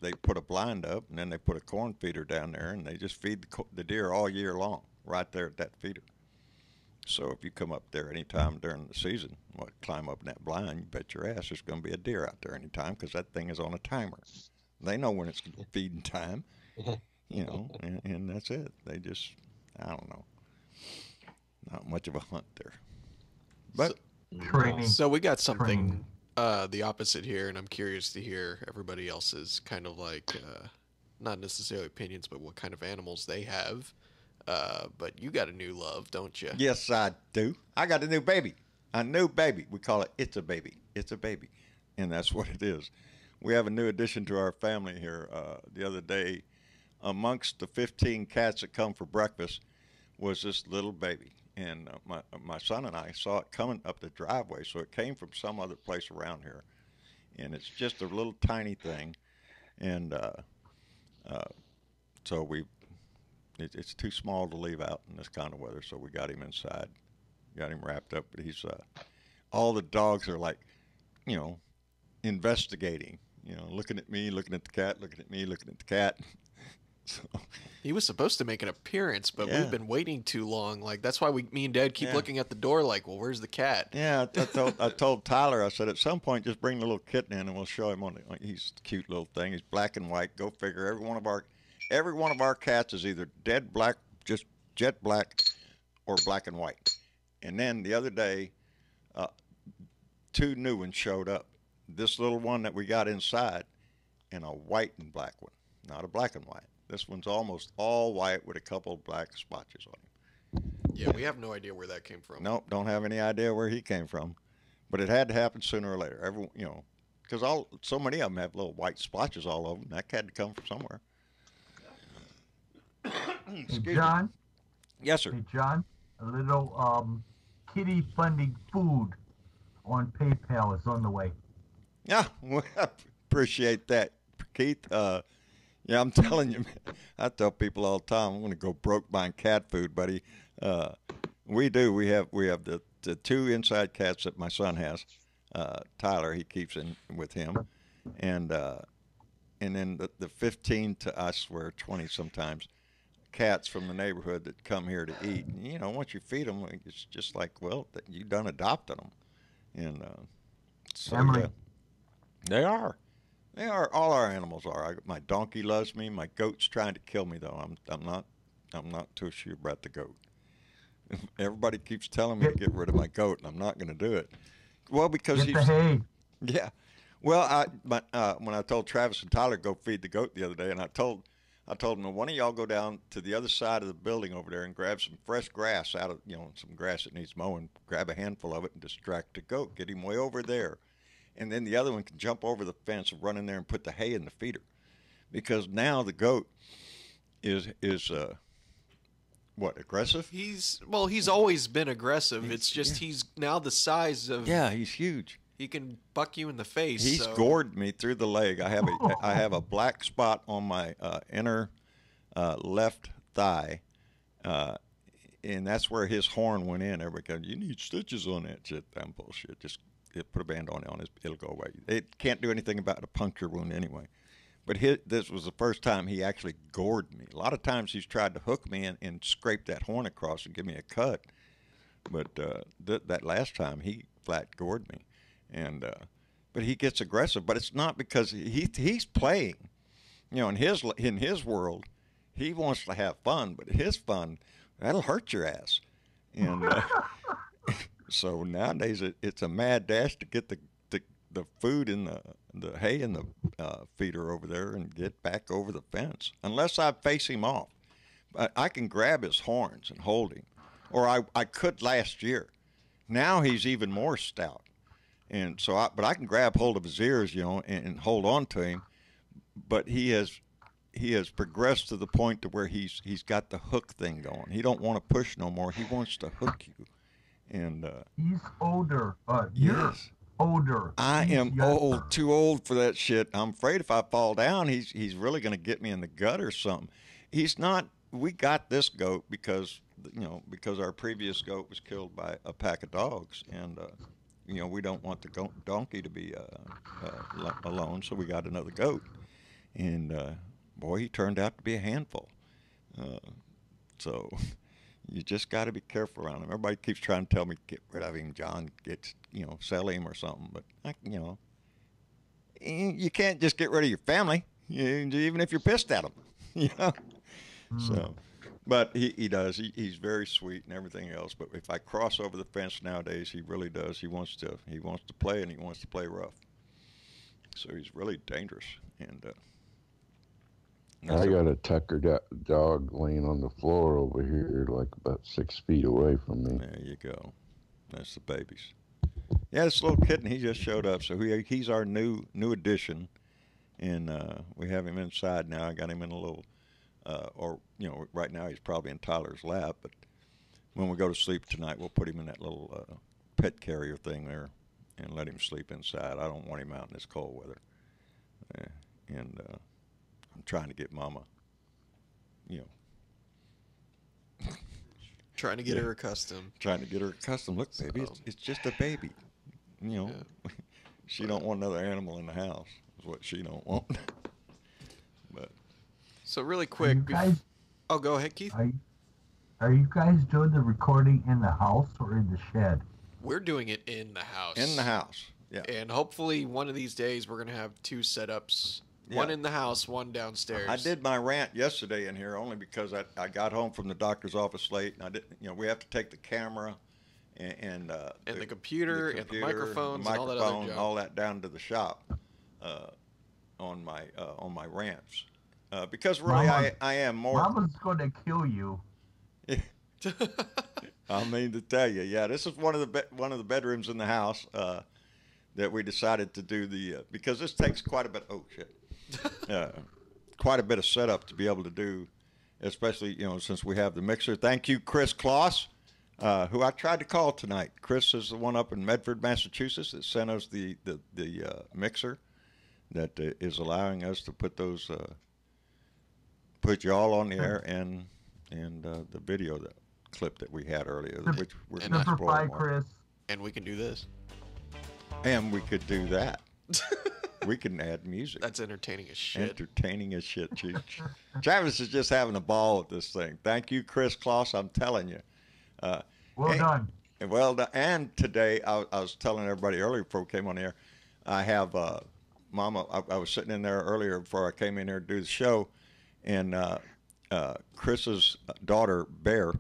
they put a blind up, and then they put a corn feeder down there, and they just feed the deer all year long right there at that feeder. So if you come up there anytime during the season, climb up in that blind, you bet your ass there's going to be a deer out there anytime because that thing is on a timer. They know when it's feeding time, you know, and that's it. They just, I don't know, not much of a hunt there. But so we got something the opposite here, and I'm curious to hear everybody else's kind of like, not necessarily opinions, but what kind of animals they have. But you got a new love, don't you? Yes, I do. I got a new baby. A new baby. We call it It's a Baby. It's a baby. And that's what it is. We have a new addition to our family here. The other day, amongst the 15 cats that come for breakfast was this little baby. And my son and I saw it coming up the driveway, so it came from some other place around here. And it's just a little tiny thing. And so it's too small to leave out in this kind of weather, so we got him inside, got him wrapped up. But he's all the dogs are like, you know, investigating, you know, looking at me, looking at the cat, looking at me, looking at the cat. So, he was supposed to make an appearance, but we've been waiting too long. Like that's why me and Dad keep looking at the door. Like, well, where's the cat? Yeah, I told Tyler. I said at some point just bring the little kitten in and we'll show him he's a cute little thing. He's black and white. Go figure. Every one of our cats is either dead black, just jet black or black and white. And then the other day, 2 new ones showed up. This little one that we got inside, and a white and black one, not a black and white. This one's almost all white with a couple of black spotches on him. Yeah, we have no idea where that came from. Nope, don't have any idea where he came from, but it had to happen sooner or later. Everyone, because so many of them have little white splotches all over them. That had to come from somewhere. Hey, John. Yes, sir. Hey, John. A little kitty funding food on PayPal is on the way. Yeah, well, I appreciate that, Keith. Yeah, I'm telling you, man, I tell people all the time, I'm going to go broke buying cat food, buddy. We do. We have the 2 inside cats that my son has. Tyler, he keeps in with him, and then the 15 to us, we're 20 sometimes, cats from the neighborhood that come here to eat. And, once you feed them, it's just like, well, you done adopted them, and so yeah, they are. They are. All our animals are. My donkey loves me. My goat's trying to kill me, though. I'm not too sure about the goat. Everybody keeps telling me to get rid of my goat, and I'm not going to do it. Well, because he's hay. Yeah. Well, when I told Travis and Tyler to go feed the goat the other day, and I told them, well, why don't y'all go down to the other side of the building over there and grab some fresh grass out of some grass that needs mowing, grab a handful of it and distract the goat, get him way over there. And then the other one can jump over the fence and run in there and put the hay in the feeder, because now the goat is aggressive? He's always been aggressive. It's just he's now the size of. Yeah, he's huge. He can buck you in the face. He's gored me through the leg. I have a black spot on my inner left thigh, and that's where his horn went in. Everybody goes, "You need stitches on that shit." Damn bullshit. Just put a band on it, it'll go away. It can't do anything about a puncture wound anyway. But this was the first time he actually gored me. A lot of times he's tried to hook me and scrape that horn across and give me a cut. But that last time he flat gored me. And but he gets aggressive. But it's not because he's playing. In his world, he wants to have fun. But his fun, that'll hurt your ass. And so nowadays it's a mad dash to get the food and the hay in the feeder over there and get back over the fence. Unless I face him off, I can grab his horns and hold him, or I could last year. Now he's even more stout, and so I can grab hold of his ears, and hold on to him. But he has progressed to the point to where he's got the hook thing going. He don't want to push no more. He wants to hook you, and he's older. Yes. Older. I am old, too old for that shit. I'm afraid if I fall down, he's really going to get me in the gut or something. He's not. We got this goat because our previous goat was killed by a pack of dogs, and we don't want the donkey to be alone, so we got another goat, and boy, he turned out to be a handful. So. You just got to be careful around him. Everybody keeps trying to tell me, get rid of him, John. Sell him or something. But you can't just get rid of your family, even if you're pissed at him. So, but he does. He's very sweet and everything else. But if I cross over the fence nowadays, he really does. He wants to play, and he wants to play rough. So he's really dangerous. And I got a Tucker dog laying on the floor over here, like about 6 feet away from me. There you go. That's the babies. Yeah, this little kitten, he just showed up. So he's our new addition, and we have him inside now. I got him in a little, right now he's probably in Tyler's lap. But when we go to sleep tonight, we'll put him in that little pet carrier thing there, and let him sleep inside. I don't want him out in this cold weather. I'm trying to get Mama, trying to get her accustomed. Trying to get her accustomed. Look, baby, it's just a baby. She don't want another animal in the house. Is what she don't want. But so really quick. Oh, go ahead, Keith. Are you guys doing the recording in the house or in the shed? We're doing it in the house. In the house. Yeah. And hopefully one of these days we're gonna have 2 setups One in the house, one downstairs. I did my rant yesterday in here only because I got home from the doctor's office late, and I didn't. We have to take the camera and the computer and the microphones and all that other junk. All that down to the shop on my rants because really I am more. Mama's going to kill you. I mean to tell you, yeah, this is one of the bedrooms in the house that we decided to do because this takes quite a bit. Oh shit. Quite a bit of setup to be able to do, especially since we have the mixer. Thank you, Chris Kloss, who I tried to call tonight. Chris is the one up in Medford, Massachusetts, that sent us the mixer that is allowing us to put those put you all on the air and the video clip that we had earlier, which we're going to explore more. Chris. And we can do this. And we could do that. We can add music. That's entertaining as shit. Entertaining as shit, Cheech. Travis is just having a ball with this thing. Thank you, Chris Kloss. I'm telling you. Well done. Well done. And today, I was telling everybody earlier before we came on the air, I have Mama. I was sitting in there earlier before I came in here to do the show, and Chris's daughter, Bear,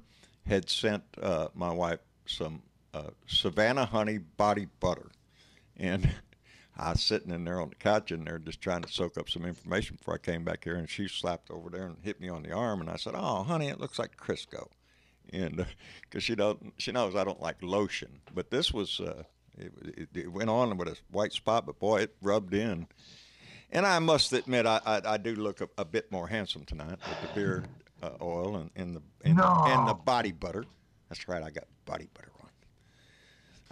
had sent my wife some Savannah Honey body butter. And I was sitting in there on the couch in there just trying to soak up some information before I came back here, and she slapped over there and hit me on the arm, and I said, "Oh, honey, it looks like Crisco," and because she knows I don't like lotion, but this was it went on with a white spot, but boy, it rubbed in, and I must admit I do look a bit more handsome tonight with the beard oil and the body butter. That's right, I got body butter on.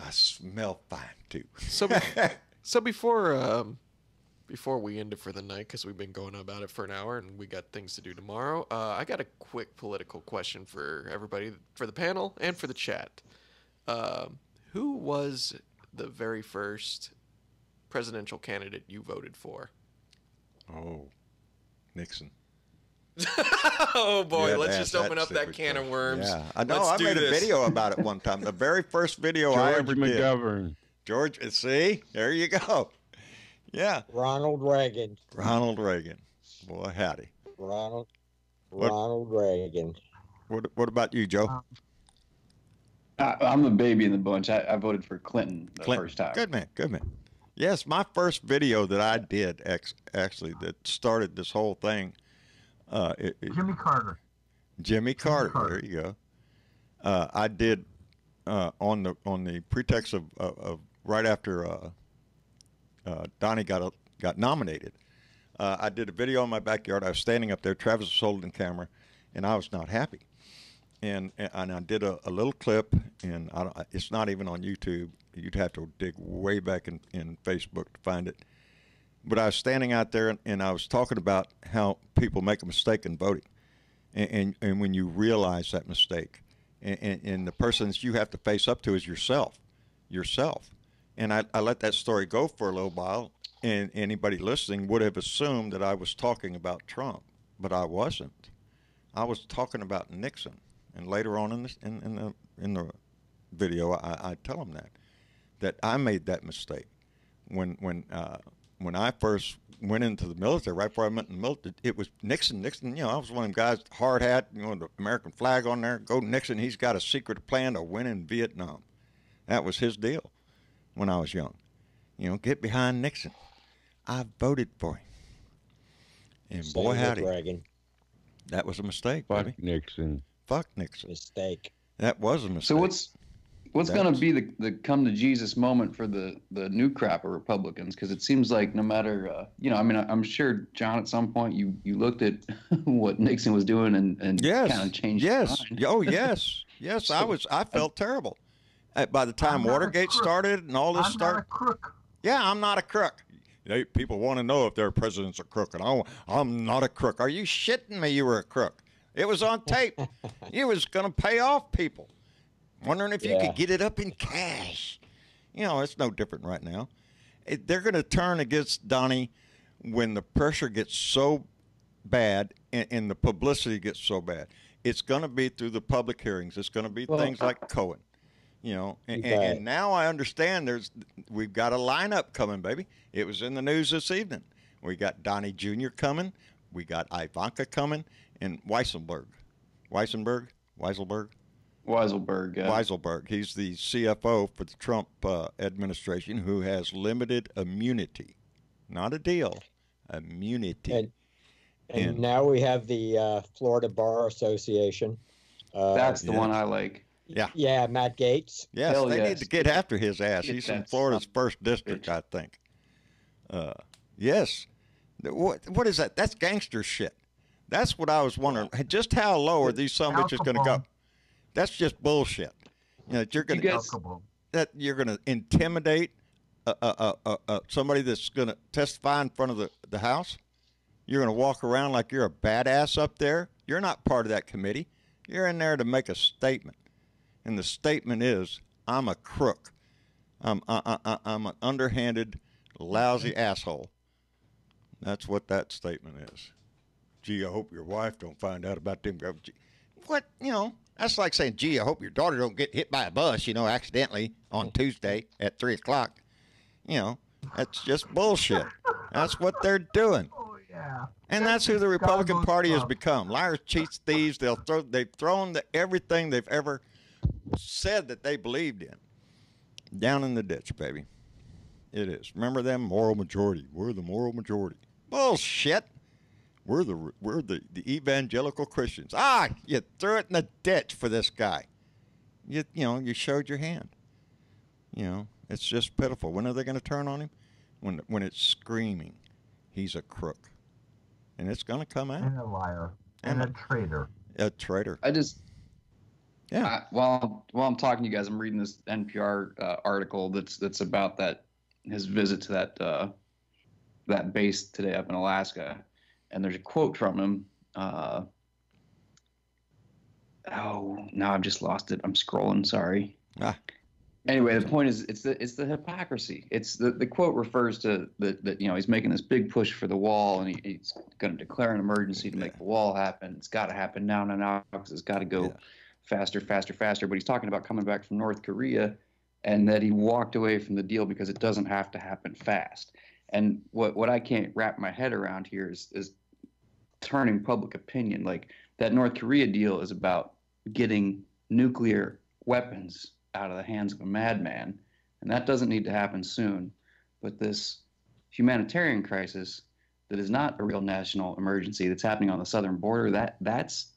I smell fine too. So before we end it for the night, because we've been going about it for an hour and we got things to do tomorrow, I got a quick political question for everybody, for the panel and for the chat. Who was the very first presidential candidate you voted for? Oh, Nixon. Oh boy, let's just open up that can of worms. Yeah, I know. I made a video about it one time. The very first video I ever did. George, see? There you go. Yeah. Ronald Reagan. Boy, howdy. Ronald Reagan. What about you, Joe? I'm the baby in the bunch. I voted for Clinton the first time. Good man. Yes, my first video that I did, actually, that started this whole thing. Jimmy Carter. Jimmy Carter. There you go. I did on the pretext of right after Donnie got nominated. I did a video in my backyard. I was standing up there. Travis was holding the camera, and I was not happy. And I did a little clip, and it's not even on YouTube. You'd have to dig way back in Facebook to find it. But I was standing out there, and I was talking about how people make a mistake in voting, and when you realize that mistake, and the person that you have to face up to is yourself. And I let that story go for a little while, and anybody listening would have assumed that I was talking about Trump, but I wasn't. I was talking about Nixon. And later on in the video, I tell them that I made that mistake when I first went into the military. Right before I went in the military, it was Nixon. I was one of them guys, hard hat, the American flag on there. Go Nixon. He's got a secret plan to win in Vietnam. That was his deal when I was young. Get behind Nixon. I voted for him. And boy, howdy. Reagan. That was a mistake, baby. Fuck Nixon. Mistake. That was a mistake. So what's going to be the come to Jesus moment for the new crop of Republicans? Because it seems like no matter, I'm sure, John, at some point you looked at what Nixon was doing and kind of changed your mind. Oh, yes. Yes, so, I felt terrible. By the time Watergate started and all this started. I'm not a crook. Yeah, I'm not a crook. People want to know if their president's a crook, and I'm not a crook. Are you shitting me you were a crook? It was on tape. You was going to pay off people. Wondering if you could get it up in cash. It's no different right now. They're going to turn against Donnie when the pressure gets so bad and the publicity gets so bad. It's going to be through the public hearings. It's going to be things like Cohen. And now I understand we've got a lineup coming, baby. It was in the news this evening. We got Donnie Jr. coming. We got Ivanka coming, and Weisselberg. Weiselberg. Yeah. Weiselberg. He's the CFO for the Trump administration, who has limited immunity, not a deal, immunity. And now we have the Florida Bar Association. That's the one I like. Yeah. Yeah, Matt Gaetz. Yes, Hell they yes. need to get after his ass. He's in Florida's first district, I think. Yes. What is that? That's gangster shit. That's what I was wondering. Just how low are these some bitches going to go? That's just bullshit. You know, that you're going to intimidate somebody that's going to testify in front of the House. You're going to walk around like you're a badass up there. You're not part of that committee. You're in there to make a statement, and the statement is, "I'm a crook. I'm an underhanded, lousy asshole." That's what that statement is. Gee, I hope your wife don't find out about them. What, you know? That's like saying, "Gee, I hope your daughter don't get hit by a bus, you know, accidentally on Tuesday at 3:00. You know, that's just bullshit. That's what they're doing. Yeah. And that's who the Republican Party has become. Liars, cheats, thieves. They've thrown everything they've ever said that they believed in down in the ditch, baby. It is. Remember them? Moral majority. We're the moral majority. Bullshit. We're the evangelical Christians. You threw it in the ditch for this guy. You showed your hand. You know, it's just pitiful. When are they going to turn on him? When it's screaming, he's a crook. And it's going to come out. And a liar. And a traitor. A traitor. While I'm talking to you guys, I'm reading this NPR article that's about his visit to that base today up in Alaska, and there's a quote from him. Now I've just lost it. I'm scrolling. Sorry. Anyway, the point is, it's the hypocrisy. It's the quote refers to that he's making this big push for the wall, and he's going to declare an emergency to make the wall happen. It's got to happen now, because it's got to go faster. But he's talking about coming back from North Korea, and that he walked away from the deal because it doesn't have to happen fast. And what I can't wrap my head around here is turning public opinion. Like, that North Korea deal is about getting nuclear weapons out of the hands of a madman, and that doesn't need to happen soon. But this humanitarian crisis that is not a real national emergency that's happening on the southern border, that's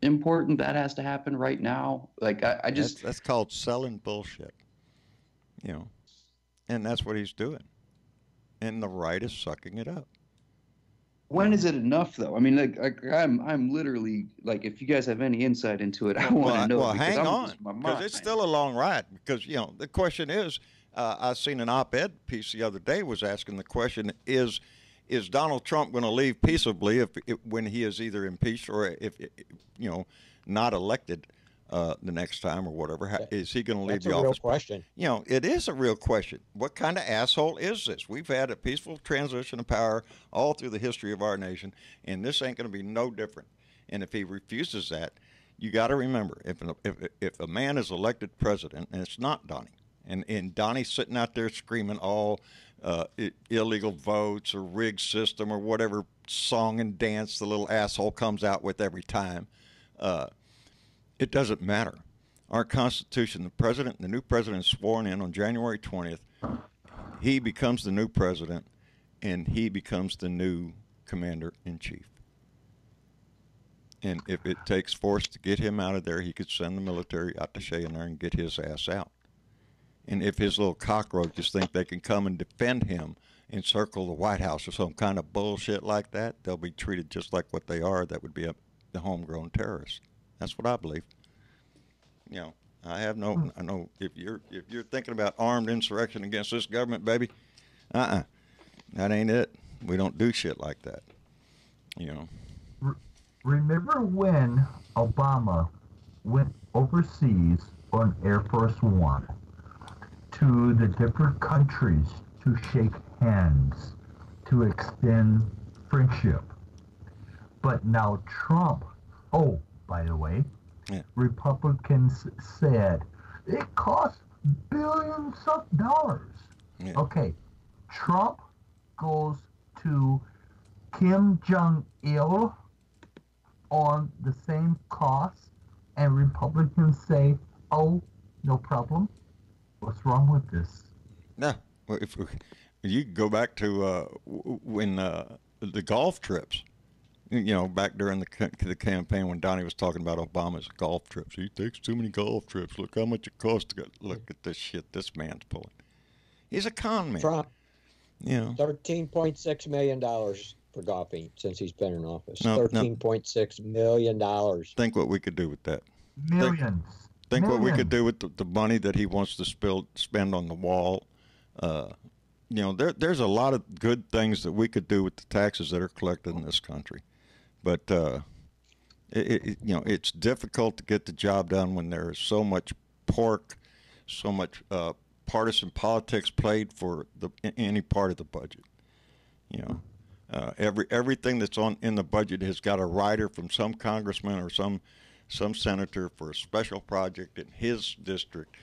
important. That has to happen right now. Like, I just... That's called selling bullshit. You know, and that's what he's doing. And the right is sucking it up. When is it enough, though? I mean, like I'm literally, like, if you guys have any insight into it, I want to know. Well, hang on, because it's still a long ride. Because, the question is, I seen an op-ed piece the other day was asking the question, is Donald Trump going to leave peaceably when he is either impeached or if not elected the next time or whatever? Is he going to leave the office? That's a real question. It is a real question. What kind of asshole is this? We've had a peaceful transition of power all through the history of our nation, and this ain't going to be no different. And if he refuses that, you got to remember, if a man is elected president, and it's not Donnie, and Donnie's sitting out there screaming all illegal votes or rigged system or whatever song and dance the little asshole comes out with every time, it doesn't matter. Our Constitution, the new president is sworn in on January 20th. He becomes the new president, and he becomes the new commander-in-chief. And if it takes force to get him out of there, he could send the military attaché in there and get his ass out. And if his little cockroaches think they can come and defend him, encircle the White House or some kind of bullshit like that, they'll be treated just like what they are. That would be the homegrown terrorists. That's what I believe. I know if you're thinking about armed insurrection against this government, baby, that ain't it. We don't do shit like that. Remember when Obama went overseas on Air Force One to the different countries to shake hands, to extend friendship? But now Trump, by the way, Republicans said it costs billions of dollars. Okay, Trump goes to Kim Jong-il on the same cost, and Republicans say, "Oh, no problem"? What's wrong with this? No, well, if you go back to when the golf trips, back during the campaign when Donnie was talking about Obama's golf trips. He takes too many golf trips. Look how much it costs to look at this shit this man's pulling. He's a con man. Trump, $13.6 million for golfing since he's been in office. $13.6 million. Think what we could do with that. Millions. Think what we could do with the money that he wants to spend on the wall. There's a lot of good things that we could do with the taxes that are collected in this country. But it's difficult to get the job done when there is so much pork, so much partisan politics played for any part of the budget. Everything that's in the budget has got a rider from some congressman or some senator for a special project in his district.